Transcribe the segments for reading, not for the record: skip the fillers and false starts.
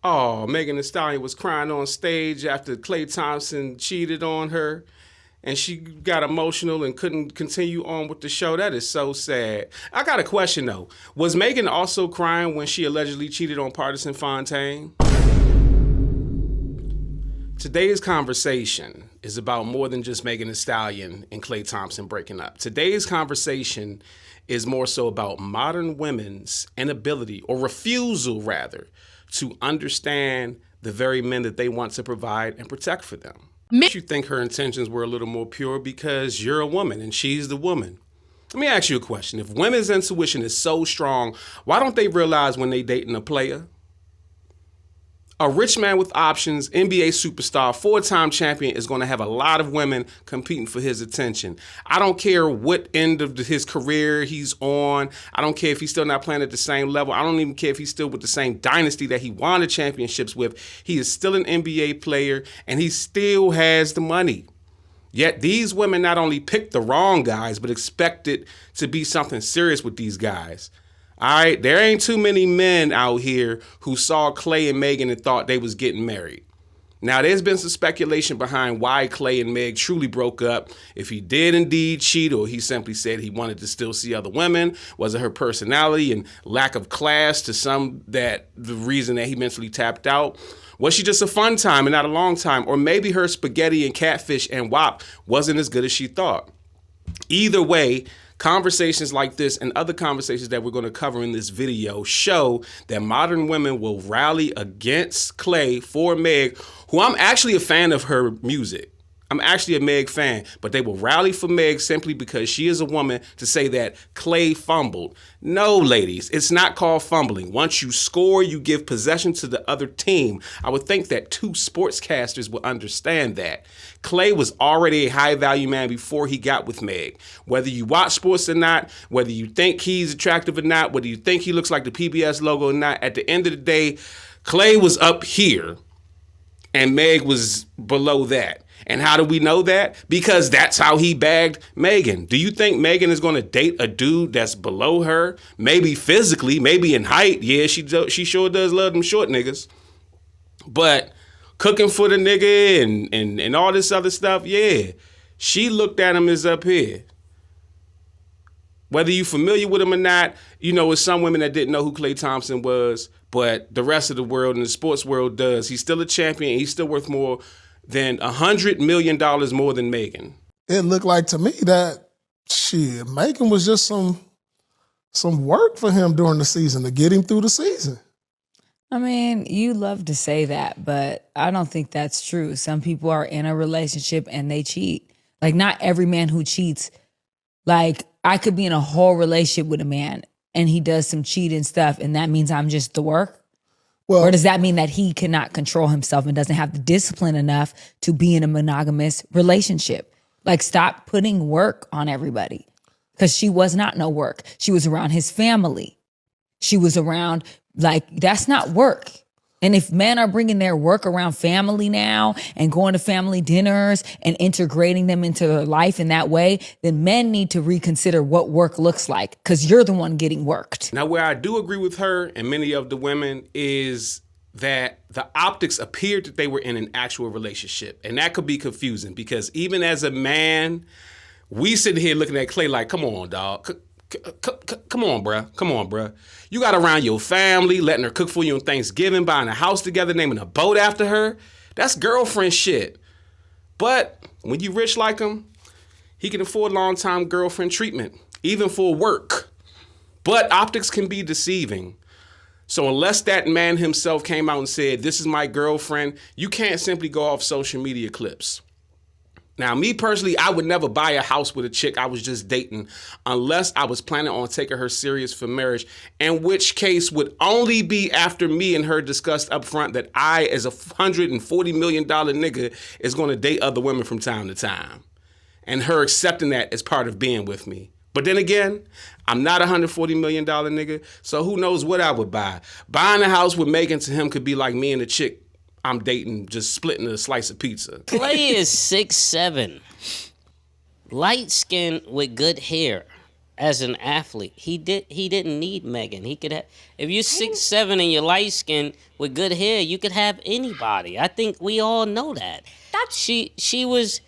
Oh, Megan Thee Stallion was crying on stage after Klay Thompson cheated on her, and she got emotional and couldn't continue on with the show. That is so sad. I got a question though. Was Megan also crying when she allegedly cheated on Partisan Fontaine? Today's conversation is about more than just Megan Thee Stallion and Klay Thompson breaking up. Today's conversation is more so about modern women's inability, or refusal rather, to understand the very men that they want to provide and protect for them. You think her intentions were a little more pure because you're a woman and she's the woman. Let me ask you a question. If women's intuition is so strong, why don't they realize when they dating a player? A rich man with options, NBA superstar, four-time champion is going to have a lot of women competing for his attention. I don't care what end of his career he's on. I don't care if he's still not playing at the same level. I don't even care if he's still with the same dynasty that he won the championships with. He is still an NBA player, and he still has the money. Yet these women not only pick the wrong guys, but expect it to be something serious with these guys. All right, there ain't too many men out here who saw Klay and Megan and thought they was getting married. Now, there's been some speculation behind why Klay and Meg truly broke up. If he did indeed cheat, or he simply said he wanted to still see other women. Was it her personality and lack of class to some that the reason that he mentally tapped out? Was she just a fun time and not a long time? Or maybe her spaghetti and catfish and WAP wasn't as good as she thought. Either way, conversations like this and other conversations that we're going to cover in this video show that modern women will rally against Klay for Meg, who I'm actually a fan of her music. I'm actually a Meg fan, but they will rally for Meg simply because she is a woman to say that Klay fumbled. No, ladies, it's not called fumbling. Once you score, you give possession to the other team. I would think that two sportscasters will understand that. Klay was already a high-value man before he got with Meg. Whether you watch sports or not, whether you think he's attractive or not, whether you think he looks like the PBS logo or not, at the end of the day, Klay was up here and Meg was below that. And how do we know that? Because that's how he bagged Megan. Do you think Megan is going to date a dude that's below her? Maybe physically, maybe in height. Yeah, she sure does love them short niggas. But cooking for the nigga and all this other stuff, yeah. She looked at him as up here. Whether you familiar with him or not, you know, it's some women that didn't know who Klay Thompson was, but the rest of the world and the sports world does. He's still a champion. He's still worth more than $100 million more than Megan. It looked like to me that Megan was just some work for him during the season to get him through the season. I mean, you love to say that, but I don't think that's true. Some people are in a relationship and they cheat. Like, not every man who cheats. Like, I could be in a whole relationship with a man and he does some cheating stuff, and that means I'm just the work? Well, or does that mean that he cannot control himself and doesn't have the discipline enough to be in a monogamous relationship? Like, stop putting work on everybody. Because she was not no work. She was around his family. She was around, like, that's not work. And if men are bringing their work around family now and going to family dinners and integrating them into their life in that way, then men need to reconsider what work looks like, because you're the one getting worked. Now, where I do agree with her and many of the women is that the optics appeared that they were in an actual relationship. And that could be confusing because even as a man, we sit here looking at Klay like, come on, dog. Come on, bruh. Come on, bruh. You got around your family, letting her cook for you on Thanksgiving, buying a house together, naming a boat after her. That's girlfriend shit. But when you rich like him, he can afford long-time girlfriend treatment, even for work. But optics can be deceiving. So unless that man himself came out and said, this is my girlfriend, you can't simply go off social media clips. Now, me personally, I would never buy a house with a chick I was just dating unless I was planning on taking her serious for marriage, in which case would only be after me and her discussed up front that I, as a $140 million nigga, is going to date other women from time to time. And her accepting that as part of being with me. But then again, I'm not a $140 million nigga, so who knows what I would buy. Buying a house with Megan to him could be like me and a chick I'm dating just splitting a slice of pizza. Klay is 6'7", light skin with good hair. as an athlete. He didn't need Megan. He could have, if you're 6'7" and you're light skinned with good hair, you could have anybody. I think we all know that. She was.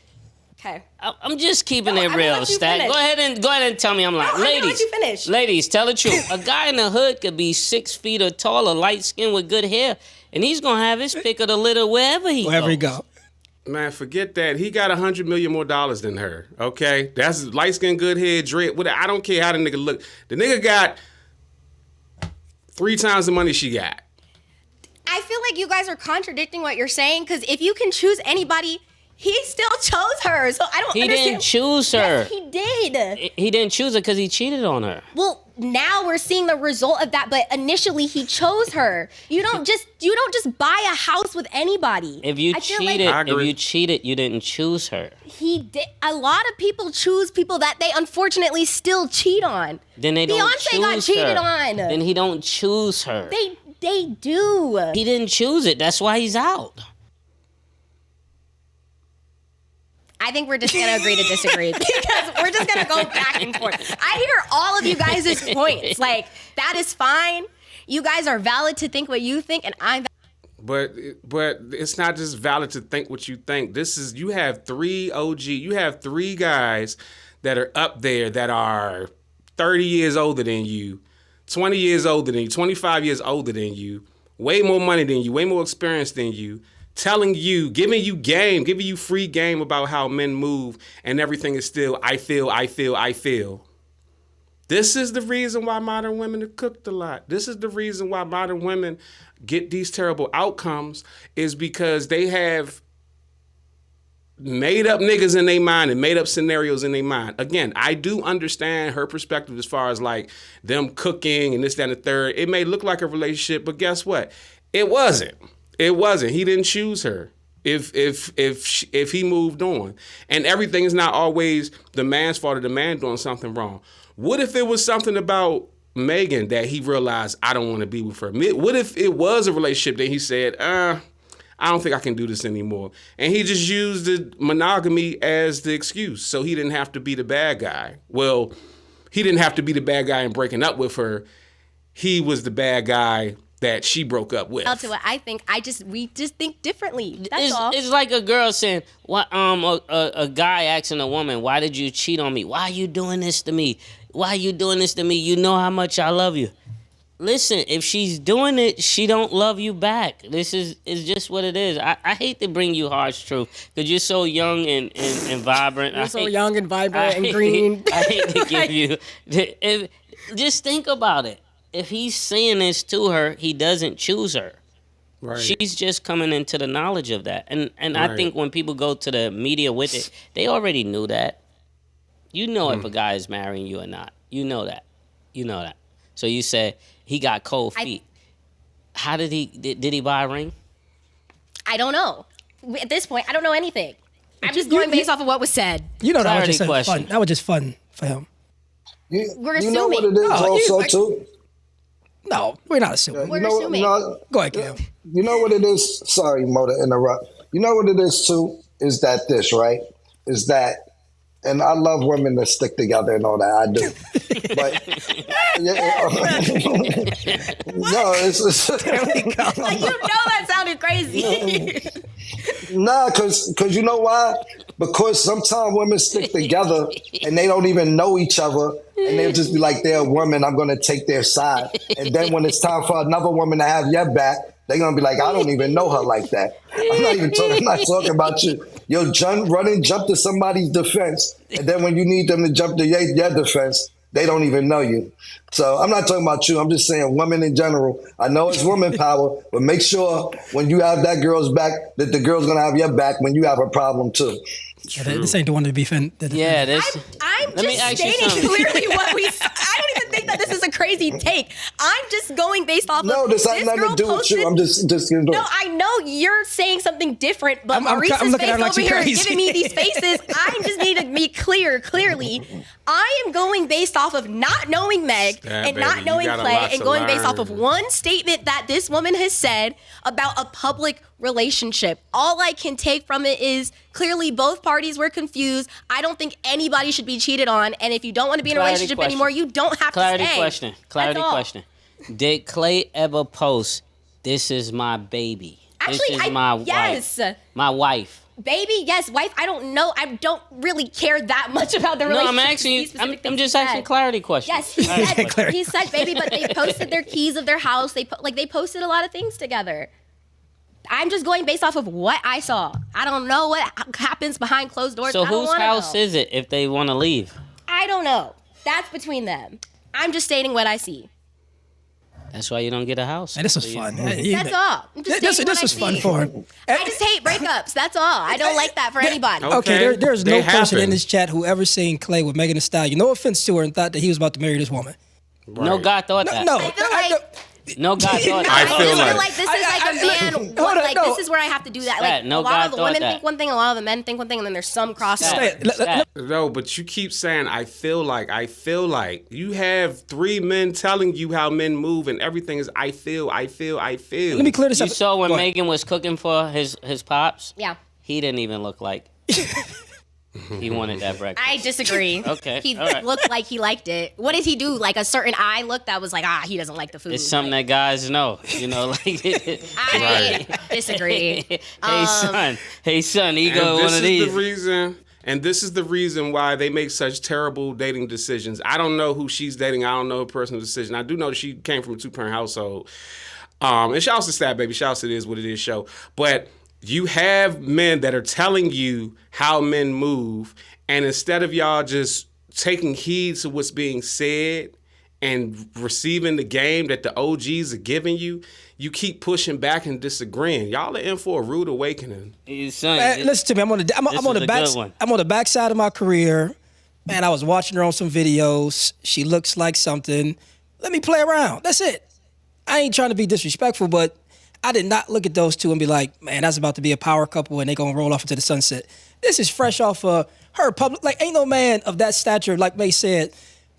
Okay. I'm just keeping No, it I'm gonna real, let you Stat. finish. Go ahead and tell me I'm lying. I'm gonna Ladies, let you finish. ladies, tell the truth. A guy in the hood could be 6 feet or taller, light skinned with good hair, and he's gonna have his pick of the litter wherever he goes. Man, forget that. He got $100 million more than her. Okay, that's light skin, good head, dread. I don't care how the nigga look. The nigga got 3 times the money she got. I feel like you guys are contradicting what you're saying because if you can choose anybody, he still chose her. So I don't understand. He didn't choose her. Yes, he did. He didn't choose her because he cheated on her. Well, now we're seeing the result of that, but initially he chose her. You don't just buy a house with anybody. If you I cheated, you didn't choose her. He did. A lot of people choose people that they unfortunately still cheat on. Then they don't Beyonce choose got cheated her. on. Then he don't choose her. They do. He didn't choose it. That's why he's out. I think we're just gonna agree to disagree because we're just gonna go back and forth. I hear all of you guys' points. Like, that is fine. You guys are valid to think what you think, and I'm But it's not just valid to think what you think. You have 3 OG. You have 3 guys that are up there that are 30 years older than you, 20 years older than you, 25 years older than you, way more money than you, way more experience than you, telling you, giving you game, giving you free game about how men move, and everything is still, I feel. This is the reason why modern women are cooked a lot. This is the reason why modern women get these terrible outcomes, is because they have made up niggas in their mind and made up scenarios in their mind. Again, I do understand her perspective as far as like them cooking and this, that, and the third. It may look like a relationship, but guess what? It wasn't. It wasn't. He didn't choose her. If he moved on, and everything is not always the man's fault or the man doing something wrong. What if it was something about Megan that he realized, I don't want to be with her? What if it was a relationship that he said, I don't think I can do this anymore, and he just used the monogamy as the excuse, so he didn't have to be the bad guy. Well, he didn't have to be the bad guy in breaking up with her. He was the bad guy that she broke up with. to what I think. We just think differently. That's all. It's like a girl saying, "What?" A guy asking a woman, "Why did you cheat on me? Why are you doing this to me? Why are you doing this to me? You know how much I love you." Listen, if she's doing it, she don't love you back. This is just what it is. I hate to bring you harsh truth because you're so young and vibrant. You're so young and vibrant and green. I hate to give you. Just think about it. If he's saying this to her, he doesn't choose her. Right. She's just coming into the knowledge of that. And Right. I think when people go to the media with it, they already knew that. You know if a guy is marrying you or not. You know that. You know that. So you say he got cold feet. How did he buy a ring? I don't know. At this point, I don't know anything. I'm just going based off of what was said. You know, that was Clarity just question. fun. That was just fun for him. We're You know what it assuming. is also too? No, we're not assuming. We're assuming. Go ahead, Cam. You know what it is? Sorry, Mo, to interrupt. You know what it is too? Is that this, right? Is that, and I love women that stick together and all that. I do. But, no, it's Like, you know that sounded crazy. nah, because you know why? Because sometimes women stick together and they don't even know each other, and they'll just be like, they're a woman, I'm going to take their side. And then when it's time for another woman to have your back, they're going to be like, I don't even know her like that. I'm not talking about you. You'll run and jump to somebody's defense, and then when you need them to jump to your defense, they don't even know you. So I'm not talking about you. I'm just saying women in general. I know it's woman power, but make sure when you have that girl's back, that the girl's going to have your back when you have a problem too. Yeah, this ain't the one to be defended. Yeah, this. I'm Let me just ask you stating something. clearly what we. I don't even think that this is a crazy take. I'm just going based off No, of this has nothing to do with you. I'm just gonna do No, it. I know you're saying something different, but I'm Maurice's looking face at her like over she here crazy. giving me these faces. I just need to be clearly. I am going based off of not knowing Meg Yeah, and baby, not you knowing got a Klay lot and to going based off of learn. one statement that this woman has said about a public relationship. All I can take from it is clearly both parties were confused. I don't think anybody should be cheated on. And if you don't want to be in a Clarity relationship question. anymore, you don't have Clarity to stay. question. Clarity That's all. question. Did Klay ever post, "This is my baby"? Actually, this is my yes. wife. My wife. Baby, yes. Wife, I don't know. I don't really care that much about the No, relationship. I'm asking you. These specific I'm things just he asking said. clarity questions. Yes, he Clarity said, questions. he said, baby, but they posted their keys of their house. They posted a lot of things together. I'm just going based off of what I saw. I don't know what happens behind closed doors. So I don't whose wanna house know. is it if they want to leave? I don't know. That's between them. I'm just stating what I see. That's why you don't get a house. Man, this was So you- fun. That's all. I'm just This stating what I was fun see. for her. I just hate breakups. That's all. I don't like that for anybody. Okay, there's they no person in happen. this chat who ever seen Klay with Megan Thee Stallion. No offense to her, and thought that he was about to marry this woman. No God thought that. No, I feel like No God thought I that. feel feel like- like this is like a man. hold on, Like no. this is where I have to do that. Stat, Like no a lot God of the thought women that. think one thing, a lot of the men think one thing, and then there's some crossover. Stat. Stat. No, but you keep saying I feel like you have 3 men telling you how men move, and everything is I feel. Let me clear this You up. saw when Go ahead. Megan was cooking for his pops? Yeah. He didn't even look like he wanted that breakfast. I disagree. Okay, He all right. looked like he liked it. What did he do? Like a certain eye look that was like, he doesn't like the food. It's something that guys know, you know, like. I disagree. Hey son, he And go one this of is these. the reason. And this is the reason why they make such terrible dating decisions. I don't know who she's dating. I don't know her personal decision. I do know that she came from a 2-parent household. And shouts to Stab Baby. Shouts to It Is What It Is show. But you have men that are telling you how men move. And instead of y'all just taking heed to what's being said and receiving the game that the OGs are giving you, you keep pushing back and disagreeing. Y'all are in for a rude awakening. Son, Man, listen to me. I'm on This the is a back. good one. I'm on the backside of my career. Man, I was watching her on some videos. She looks like something. Let me play around. That's it. I ain't trying to be disrespectful, but I did not look at those two and be like, man, that's about to be a power couple and they gonna roll off into the sunset. This is fresh off of her public. Like, ain't no man of that stature, like May said,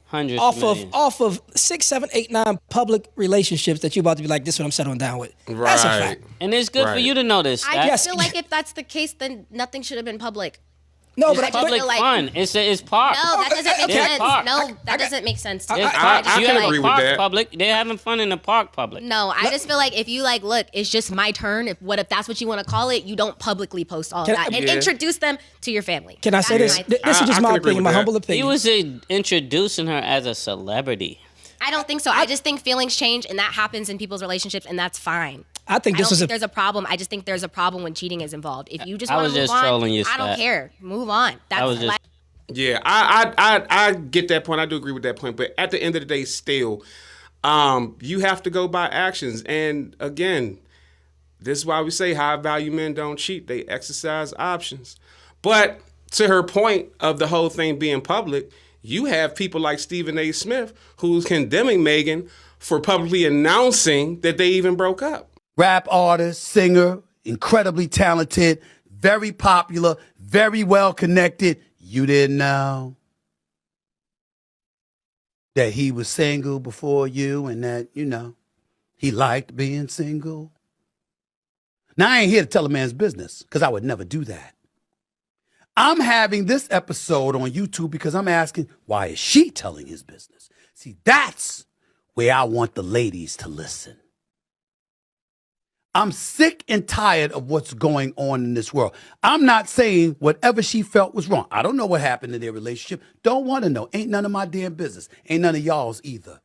hundreds off of millions. of 6, 7, 8, 9 public relationships that you about to be like, this is what I'm settling down with. That's a fact. And it's good for Right. you to know this. I Stat. just feel like if that's the case, then nothing should have been public. No, It's but public feel like- fun. It's park. No, that doesn't make It's sense. park. No, that doesn't make sense to me. It's I- park. I You can have agree with park that. Public. They're having fun in the park public. No, I just feel like if you like, look, it's just my turn. If that's what you want to call it, you don't publicly post all Can that I- and Yeah. introduce them to your family. Can I say That's this? my This thing. is just I my can agree opinion, with my that. humble He opinion. was introducing her as a celebrity. I don't think so. I just think feelings change, and that happens in people's relationships, and that's fine. I think I this don't was think a there's a problem. I just think there's a problem when cheating is involved. If you just I want was to move just on, trolling you, I don't Stat. care. Move on. That's was just- like, Yeah, I get that point. I do agree with that point. But at the end of the day, still, you have to go by actions. And again, this is why we say high value men don't cheat. They exercise options. But to her point of the whole thing being public, you have people like Stephen A. Smith who's condemning Megan for publicly announcing that they even broke up. Rap artist, singer, incredibly talented, very popular, very well connected. You didn't know that he was single before you and that, he liked being single. Now, I ain't here to tell a man's business because I would never do that. I'm having this episode on YouTube because I'm asking, why is she telling his business? See, that's where I want the ladies to listen. I'm sick and tired of what's going on in this world. I'm not saying whatever she felt was wrong. I don't know what happened in their relationship. Don't want to know. Ain't none of my damn business. Ain't none of y'all's either.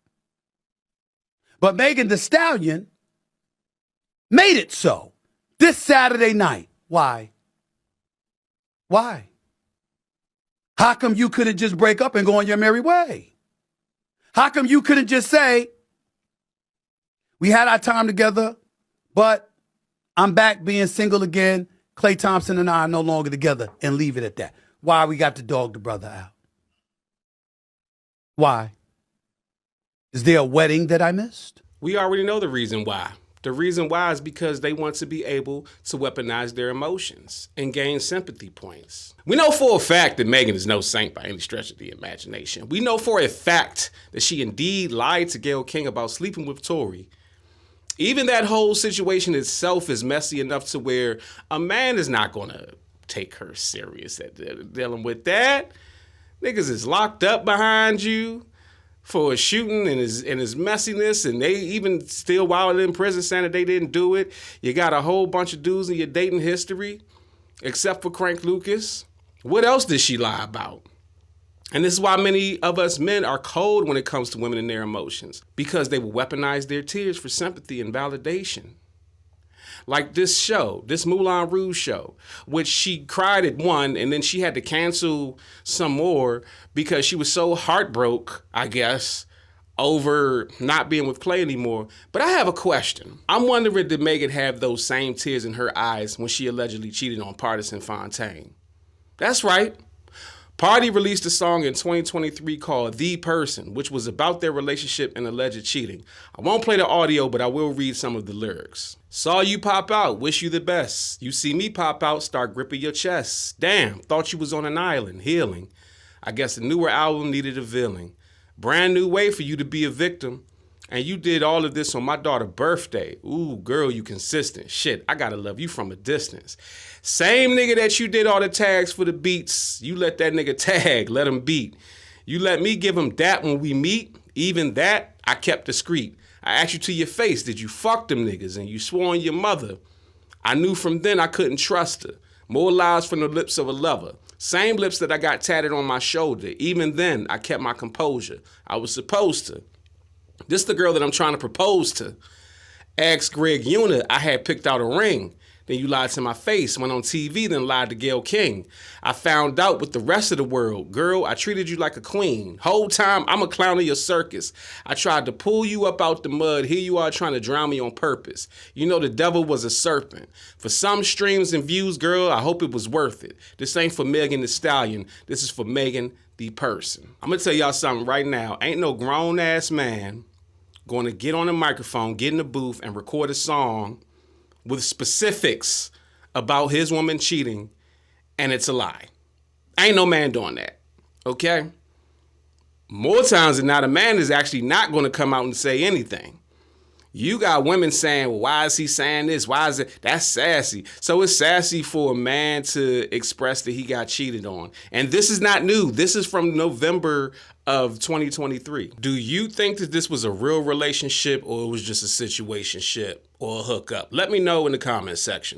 But Megan Thee Stallion made it so this Saturday night. Why? Why? How come you couldn't just break up and go on your merry way? How come you couldn't just say, we had our time together, but I'm back being single again. Klay Thompson and I are no longer together, and leave it at that? Why we got to dog the brother out? Why? Is there a wedding that I missed? We already know the reason why. The reason why is because they want to be able to weaponize their emotions and gain sympathy points. We know for a fact that Megan is no saint by any stretch of the imagination. We know for a fact that she indeed lied to Gayle King about sleeping with Tory. Even that whole situation itself is messy enough to where a man is not going to take her serious at dealing with that. Niggas is locked up behind you for a shooting and his messiness, and they even still while in prison saying that they didn't do it. You got a whole bunch of dudes in your dating history, except for Crank Lucas. What else did she lie about? And this is why many of us men are cold when it comes to women and their emotions, because they will weaponize their tears for sympathy and validation. Like this show, this Moulin Rouge show, which she cried at one and then she had to cancel some more because she was so heartbroken, I guess, over not being with Klay anymore. But I have a question. I'm wondering, did Megan have those same tears in her eyes when she allegedly cheated on Partisan Fontaine? That's right. Party released a song in 2023 called The Person, which was about their relationship and alleged cheating. I won't play the audio, but I will read some of the lyrics. Saw you pop out, wish you the best. You see me pop out, start gripping your chest. Damn, thought you was on an island, healing. I guess a newer album needed a villain. Brand new way for you to be a victim. And you did all of this on my daughter's birthday. Ooh, girl, you consistent. Shit, I gotta love you from a distance. Same nigga that you did all the tags for the beats. You let that nigga tag, let him beat. You let me give him that when we meet. Even that, I kept discreet. I asked you to your face, did you fuck them niggas? And you swore on your mother. I knew from then I couldn't trust her. More lies from the lips of a lover. Same lips that I got tatted on my shoulder. Even then, I kept my composure. I was supposed to. This the girl that I'm trying to propose to. Asked Greg Una, I had picked out a ring. Then you lied to my face, went on TV, then lied to Gayle King. I found out with the rest of the world. Girl, I treated you like a queen. Whole time, I'm a clown of your circus. I tried to pull you up out the mud. Here you are trying to drown me on purpose. You know the devil was a serpent. For some streams and views, girl, I hope it was worth it. This ain't for Megan the Stallion. This is for Megan the Person. I'm going to tell y'all something right now. Ain't no grown-ass man going to get on a microphone, get in the booth, and record a song with specifics about his woman cheating, and it's a lie. Ain't no man doing that, okay? More times than not, a man is actually not going to come out and say anything. You got women saying, well, why is he saying this? Why is it? That's sassy. So it's sassy for a man to express that he got cheated on. And this is not new. This is from November of 2023. Do you think that this was a real relationship or it was just a situationship or a hookup? Let me know in the comment section.